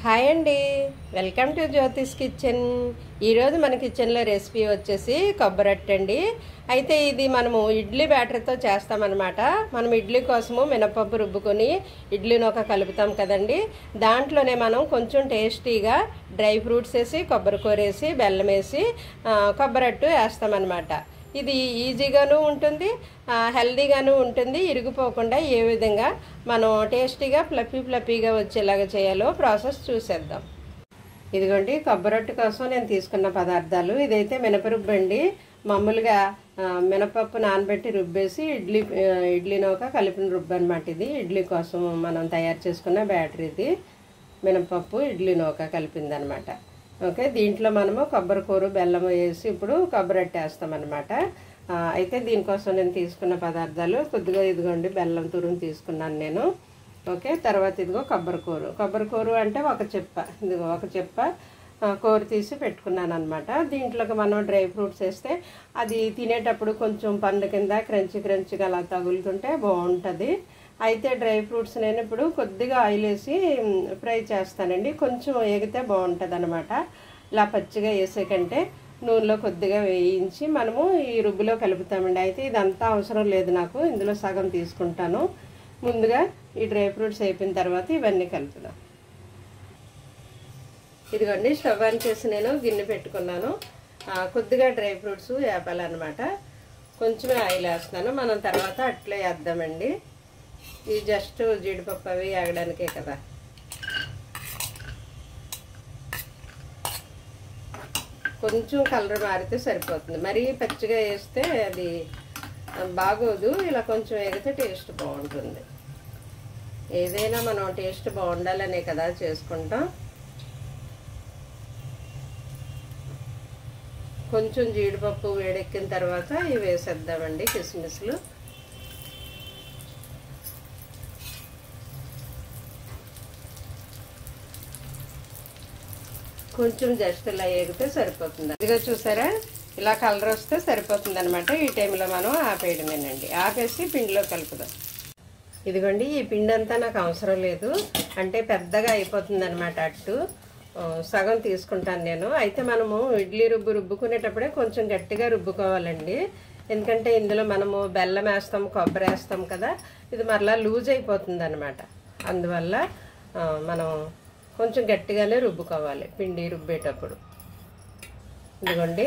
Hi అండి, welcome to Jyothish kitchen. ఈరోజు మన కిచెన్లో రెసిపీ వచ్చేసి కొబ్బరట్టు అండి. అయితే ఇది మనము ఇడ్లీ బ్యాటర్తో చేస్తామన్నమాట. మనం ఇడ్లీ కోసము మినపప్పు రుబ్బుకొని ఇడ్లీ నూక కలుపుతాం కదండి. దాంట్లోనే మనం కొంచెం టేస్టీగా డ్రై ఫ్రూట్స్ వేసి కొబ్బరి కూర వేసి బెల్లం వేసి కొబ్బరట్టు వేస్తామన్నమాట. ఇది ఈజీగాను ఉంటుంది, హెల్దీగాను ఉంటుంది. ఇరిగిపోకుండా ఏ విధంగా మనం టేస్టీగా ఫ్లఫీగా వచ్చేలాగా చేయాలో ప్రాసెస్ చూసేద్దాం. ఇదిగోండి కొబ్బరొట్టు కోసం నేను తీసుకున్న పదార్థాలు. ఇదైతే మినపరుబ్బు అండి. మామూలుగా మినపప్పు నానబెట్టి రుబ్బేసి ఇడ్లీ నూక కలిపిన రుబ్బు అనమాట. ఇది ఇడ్లీ కోసం మనం తయారు చేసుకున్న బ్యాటరీ. ఇది మినపప్పు ఇడ్లీ నూక కలిపిందనమాట. ఓకే, దీంట్లో మనము కొబ్బరి కూర బెల్లం వేసి ఇప్పుడు కొబ్బరట్టు వేస్తామన్నమాట. అయితే దీనికోసం నేను తీసుకున్న పదార్థాలు కొద్దిగా ఇదిగోండి బెల్లం తురుము తీసుకున్నాను నేను. ఓకే, తర్వాత ఇదిగో కొబ్బరి కూర అంటే ఇదిగో ఒక చెప్ప కూర తీసి పెట్టుకున్నాను అనమాట. దీంట్లోకి మనం డ్రై ఫ్రూట్స్ వేస్తే అది తినేటప్పుడు కొంచెం పండు కింద క్రంచిగా అలా తగులుతుంటే బాగుంటుంది. అయితే డ్రై ఫ్రూట్స్ నేను ఇప్పుడు కొద్దిగా ఆయిల్ వేసి ఫ్రై చేస్తానండి. కొంచెం వేగితే బాగుంటుంది అనమాట. ఇలా పచ్చిగా వేసే కంటే నూనెలో కొద్దిగా వేయించి మనము ఈ రుబ్బులో కలుపుతామండి. అయితే ఇదంతా అవసరం లేదు నాకు, ఇందులో సగం తీసుకుంటాను. ముందుగా ఈ డ్రై ఫ్రూట్స్ అయిపోయిన తర్వాత ఇవన్నీ కలుపుదాం. ఇదిగోండి స్టవ్ ఆన్ చేసి నేను గిన్నె పెట్టుకున్నాను. కొద్దిగా డ్రై ఫ్రూట్స్ వేపాలన్నమాట. కొంచెమే ఆయిల్ వేస్తున్నాను, మనం తర్వాత అట్లే వేద్దామండి. ఇది జస్ట్ జీడిపప్పు అవి ఆగడానికే కదా. కొంచెం కలర్ మారితే సరిపోతుంది, మరీ పచ్చిగా వేస్తే అది బాగోదు. ఇలా కొంచెం వేగితే టేస్ట్ బాగుంటుంది. ఏదైనా మనం టేస్ట్ బాగుండాలనే కదా చేసుకుంటాం. కొంచెం జీడిపప్పు వేడెక్కిన తర్వాత ఇవి వేసేద్దామండి, కిస్మిస్లు. కొంచెం జస్ట్ ఇలా వేగితే సరిపోతుంది. ఇదిగో చూసారా, ఇలా కలర్ వస్తే సరిపోతుంది అనమాట. ఈ టైంలో మనం ఆపేయడమేనండి. ఆపేసి పిండిలో కలుపుదాం. ఇదిగోండి ఈ పిండి అంతా నాకు అవసరం లేదు, అంటే పెద్దగా అయిపోతుంది అనమాట. అట్టు సగం తీసుకుంటాను నేను. అయితే మనము ఇడ్లీ రుబ్బుకునేటప్పుడే కొంచెం గట్టిగా రుబ్బుకోవాలండి. ఎందుకంటే ఇందులో మనము బెల్లం వేస్తాం, కొబ్బరి వేస్తాం కదా, ఇది మరలా లూజ్ అయిపోతుంది అనమాట. అందువల్ల మనం కొంచెం గట్టిగానే రుబ్బుకోవాలి పిండి రుబ్బేటప్పుడు. ఇదిగోండి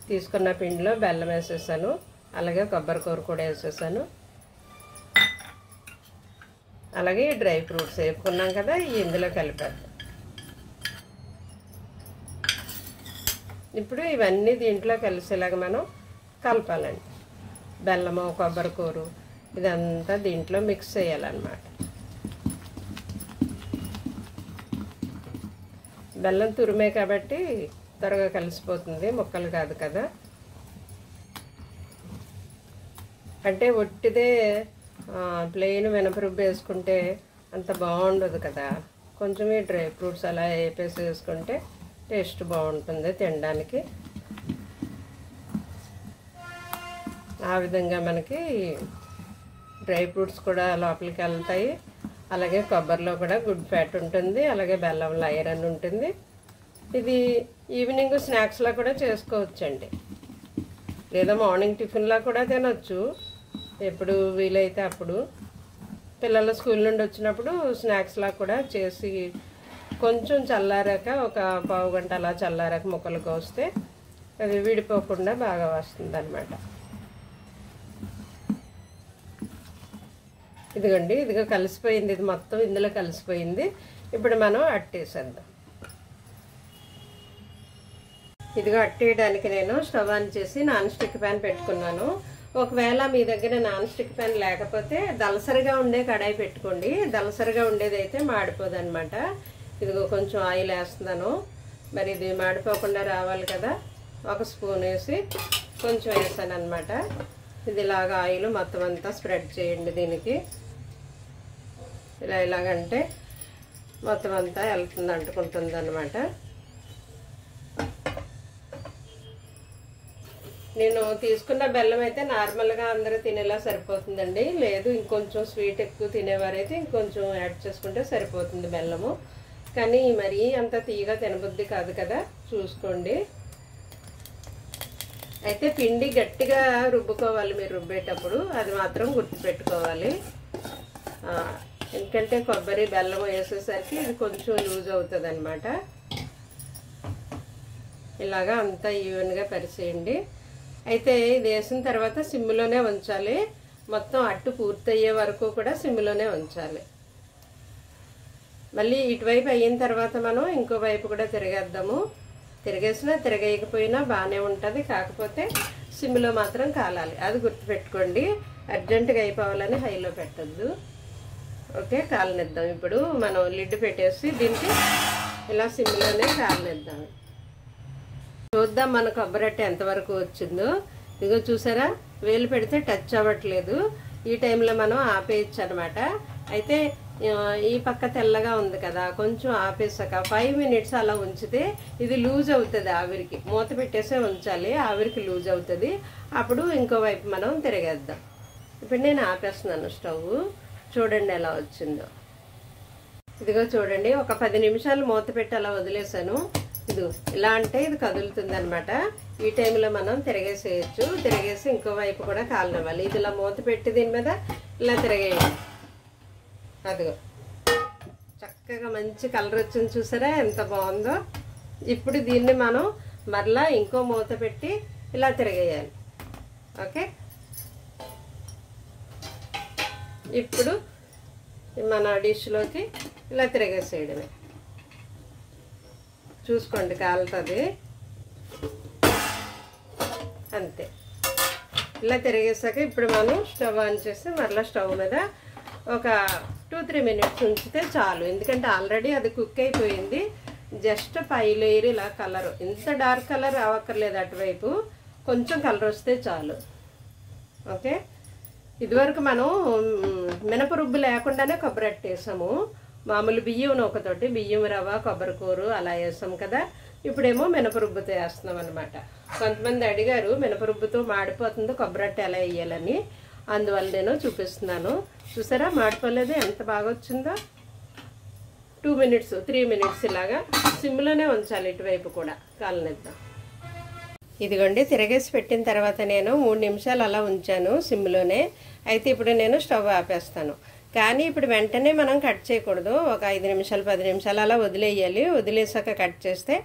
తీసుకున్న పిండిలో బెల్లం వేసేసాను, అలాగే కొబ్బరి కూర కూడా వేసేసాను, అలాగే డ్రై ఫ్రూట్స్ వేపుకున్నాం కదా, ఇందులో కలిపేద్దాం. ఇప్పుడు ఇవన్నీ దీంట్లో కలిసేలాగా మనం కలపాలండి. బెల్లము కొబ్బరి కూర ఇదంతా దీంట్లో మిక్స్ చేయాలన్నమాట. బెల్లం తురిమే కాబట్టి త్వరగా కలిసిపోతుంది, ముక్కలు కాదు కదా. అంటే ఒట్టిదే ప్లెయిన్ మినపరుబ్బు వేసుకుంటే అంత బాగుండదు కదా. కొంచెం ఈ డ్రై ఫ్రూట్స్ అలా వేపేసి వేసుకుంటే టేస్ట్ బాగుంటుంది తినడానికి. ఆ విధంగా మనకి డ్రై ఫ్రూట్స్ కూడా లోపలికి వెళ్తాయి, అలాగే కొబ్బరిలో కూడా గుడ్ ఫ్యాట్ ఉంటుంది, అలాగే బెల్లంలో ఐరన్ ఉంటుంది. ఇది ఈవినింగ్ స్నాక్స్లా కూడా చేసుకోవచ్చండి, లేదా మార్నింగ్ టిఫిన్లా కూడా తినొచ్చు, ఎప్పుడు వీలైతే అప్పుడు. పిల్లలు స్కూల్ నుండి వచ్చినప్పుడు స్నాక్స్లా కూడా చేసి కొంచెం చల్లారాక ఒక పావు గంట అలా చల్లారాక ముక్కలు కోస్తే అది విడిపోకుండా బాగా వస్తుంది అన్నమాట. ఇదిగోండి ఇదిగో కలిసిపోయింది, ఇది మొత్తం ఇందులో కలిసిపోయింది. ఇప్పుడు మనం అట్టేసేద్దాం. ఇదిగో అట్టేయడానికి నేను స్టవ్ ఆన్ చేసి నాన్ స్టిక్ ప్యాన్ పెట్టుకున్నాను. ఒకవేళ మీ దగ్గర నాన్ స్టిక్ ప్యాన్ లేకపోతే దలసరిగా ఉండే కడాయి పెట్టుకోండి. దలసరిగా ఉండేది అయితే మాడిపోదు అనమాట. ఇదిగో కొంచెం ఆయిల్ వేస్తున్నాను, మరి ఇది మాడిపోకుండా రావాలి కదా. ఒక స్పూన్ వేసి కొంచెం వేసాను అనమాట. ఇది ఇలాగ ఆయిల్ మొత్తం అంతా స్ప్రెడ్ చేయండి దీనికి. ఇలాగంటే మొత్తం అంతా వెళ్తుంది, అంటుకుంటుంది అనమాట. నేను తీసుకున్న బెల్లం అయితే నార్మల్గా అందరూ తినేలా సరిపోతుందండి. లేదు ఇంకొంచెం స్వీట్ ఎక్కువ తినేవారైతే ఇంకొంచెం యాడ్ చేసుకుంటే సరిపోతుంది బెల్లము. కానీ మరీ అంత తీయగా తినబుద్ధి కాదు కదా, చూసుకోండి. అయితే పిండి గట్టిగా రుబ్బుకోవాలి మీరు రుబ్బేటప్పుడు, అది మాత్రం గుర్తుపెట్టుకోవాలి. ఎందుకంటే కొబ్బరి బెల్లం వేసేసరికి ఇది కొంచెం లూజ్ అవుతుంది అనమాట. ఇలాగా అంతా ఈవెన్గా పరిచేయండి. అయితే ఇది వేసిన తర్వాత సిమ్లోనే ఉంచాలి. మొత్తం అట్టు పూర్తయ్యే వరకు కూడా సిమ్లోనే ఉంచాలి. మళ్ళీ ఇటువైపు అయిన తర్వాత మనం ఇంకో వైపు కూడా తిరిగేద్దాము. తిరిగేసినా తిరగేయకపోయినా బాగానే ఉంటుంది, కాకపోతే సిమ్లో మాత్రం కాలాలి, అది గుర్తుపెట్టుకోండి. అర్జెంటుగా అయిపోవాలని హైలో పెట్టద్దు. ఓకే, కాలనిద్దాం. ఇప్పుడు మనం లిడ్ పెట్టేసి దీనికి ఇలా సిమ్లోనే కాలనిద్దాం. చూద్దాం మన కొబ్బరట్ట ఎంతవరకు వచ్చిందో. ఇదిగో చూసారా, వేలు పెడితే టచ్ అవ్వట్లేదు. ఈ టైంలో మనం ఆపేయచ్చు అనమాట. అయితే ఈ పక్క తెల్లగా ఉంది కదా, కొంచెం ఆపేసాక 5 మినిట్స్ అలా ఉంచితే ఇది లూజ్ అవుతుంది. ఆవిరికి మూత పెట్టేసే ఉంచాలి, ఆవిరికి లూజ్ అవుతుంది. అప్పుడు ఇంకో వైపు మనం తిరగేద్దాం. ఇప్పుడు నేను ఆపేస్తున్నాను స్టవ్. చూడండి ఎలా వచ్చిందో. ఇదిగో చూడండి, ఒక 10 నిమిషాలు మూత పెట్టి అలా వదిలేసాను. ఇది ఇలా అంటే ఇది కదులుతుంది అనమాట. ఈ టైంలో మనం తిరగేసేయచ్చు. తిరగేసి ఇంకో వైపు కూడా కాలనివ్వాలి. ఇది ఇలా మూత పెట్టి దీని మీద ఇలా తిరగేయండి. అదిగో చక్కగా మంచి కలర్ వచ్చింది, చూసారా ఎంత బాగుందో. ఇప్పుడు దీన్ని మనం మరలా ఇంకో మూత పెట్టి ఇలా తిరగేయాలి. ఓకే, ఇప్పుడు మన డిష్లోకి ఇలా తిరగేసేయడమే. చూసుకోండి కాలుతుంది అంతే. ఇలా తిరిగేసాక ఇప్పుడు మనం స్టవ్ ఆన్ చేసి మరలా స్టవ్ మీద ఒక 2-3 మినిట్స్ ఉంచితే చాలు. ఎందుకంటే ఆల్రెడీ అది కుక్ అయిపోయింది. జస్ట్ పై లేయర్ ఇలా కలర్, ఇంత డార్క్ కలర్ అవ్వక్కర్లేదు, అటువైపు కొంచెం కలర్ వస్తే చాలు. ఓకే, ఇదివరకు మనం మినపరుబ్బు లేకుండానే కొబ్బరట్టు వేసాము. మామూలు బియ్యం నూకతోటి, బియ్యం రవ్వ కొబ్బరికూరు అలా వేసాం కదా. ఇప్పుడేమో మినపరుబ్బుతో వేస్తున్నాం అనమాట. కొంతమంది అడిగారు మినపరుబ్బుతో మాడిపోతుందో కొబ్బరట్టు ఎలా వేయాలని, అందువల్ల నేను చూపిస్తున్నాను. చూసారా మాడిపోలేదు, ఎంత బాగా వచ్చిందో. 2 మినిట్స్ 3 మినిట్స్ ఇలాగా సిమ్లోనే ఉంచాలి. ఇటువైపు కూడా కాలనిద్దాం. ఇదిగోండి, తిరగేసి పెట్టిన తర్వాత నేను 3 నిమిషాలు అలా ఉంచాను సిమ్లోనే. అయితే ఇప్పుడు నేను స్టవ్ ఆపేస్తాను. కానీ ఇప్పుడు వెంటనే మనం కట్ చేయకూడదు. ఒక 5 నిమిషాలు 10 నిమిషాలు అలా వదిలేయాలి. వదిలేసాక కట్ చేస్తే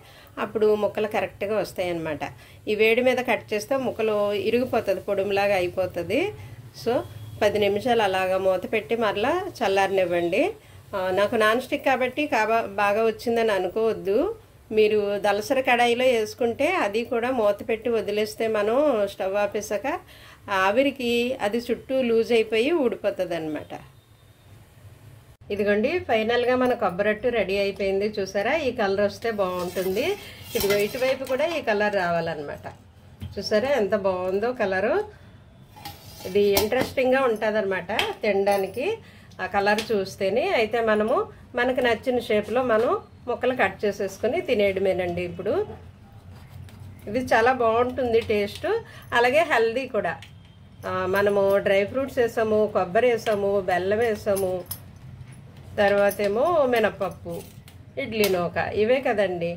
అప్పుడు ముక్కలు కరెక్ట్గా వస్తాయి అన్నమాట. ఈ వేడి మీద కట్ చేస్తే ముక్కలు ఇరిగిపోతుంది, పొడుములాగా అయిపోతుంది. సో 10 నిమిషాలు అలాగా మూత పెట్టి మరలా చల్లారనివ్వండి. నాకు నాన్ స్టిక్ కాబట్టి బాగా వచ్చిందని అనుకోవద్దు. మీరు దలసరి కడాయిలో వేసుకుంటే అది కూడా మూత పెట్టి వదిలేస్తే మనం స్టవ్ ఆపేసాక ఆవిరికి అది చుట్టూ లూజ్ అయిపోయి ఊడిపోతుంది అనమాట. ఇదిగోండి, ఫైనల్గా మన కొబ్బరట్టు రెడీ అయిపోయింది. చూసారా, ఈ కలర్ వస్తే బాగుంటుంది. ఇదిగో ఇటువైపు కూడా ఈ కలర్ రావాలన్నమాట. చూసారా ఎంత బాగుందో కలరు. ఇది ఇంట్రెస్టింగ్గా ఉంటుంది అనమాట తినడానికి, ఆ కలర్ చూస్తేనే. అయితే మనకు నచ్చిన షేప్లో మనం ముక్కలు కట్ చేసేసుకొని తినేయడమేనండి. ఇప్పుడు ఇది చాలా బాగుంటుంది టేస్ట్, అలాగే హెల్దీ కూడా. మనము డ్రై ఫ్రూట్స్ వేసాము, కొబ్బరి వేసాము, బెల్లం వేసాము, తర్వాత ఏమో మినపప్పు, ఇడ్లీ నూక, ఇవే కదండి.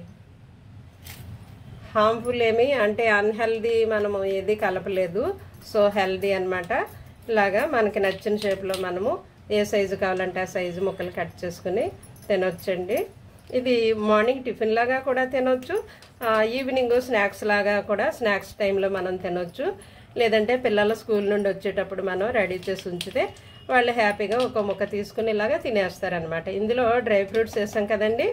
హార్మ్ఫుల్ ఏమి అంటే అన్హెల్దీ మనము ఏది కలపలేదు. సో హెల్దీ అనమాట. ఇలాగా మనకి నచ్చిన షేప్లో మనము ఏ సైజు కావాలంటే ఆ సైజు ముక్కలు కట్ చేసుకుని తినొచ్చండి. ఇది మార్నింగ్ టిఫిన్ లాగా కూడా తినొచ్చు, ఈవినింగ్ స్నాక్స్ లాగా కూడా స్నాక్స్ టైంలో మనం తినొచ్చు. లేదంటే పిల్లల స్కూల్ నుండి వచ్చేటప్పుడు మనం రెడీ చేసి ఉంచితే వాళ్ళు హ్యాపీగా ఒక ముక్క తీసుకుని ఇలాగా తినేస్తారనమాట. ఇందులో డ్రై ఫ్రూట్స్ వేసాం కదండి,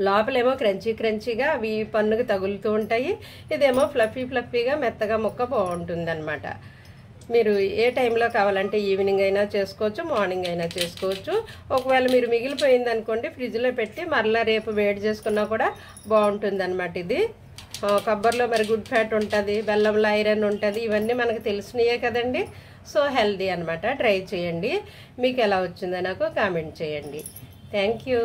లోపలేమో క్రంచీగా అవి పన్నుకు తగులుతూ ఉంటాయి. ఇదేమో ఫ్లఫీగా మెత్తగా ముక్క బాగుంటుంది అనమాట. మీరు ఏ టైంలో కావాలంటే ఈవినింగ్ అయినా చేసుకోవచ్చు, మార్నింగ్ అయినా చేసుకోవచ్చు. ఒకవేళ మీరు మిగిలిపోయింది అనుకోండి ఫ్రిడ్జ్లో పెట్టి మరలా రేపు వేడి చేసుకున్నా కూడా బాగుంటుంది అనమాట. ఇది కొబ్బరిలో మరి గుడ్ ఫ్యాట్ ఉంటుంది, బెల్లంలో ఐరన్ ఉంటుంది, ఇవన్నీ మనకు తెలిసినయే కదండి. సో హెల్దీ అనమాట. ట్రై చేయండి. మీకు ఎలా వచ్చిందో నాకు కామెంట్ చేయండి. Thank you.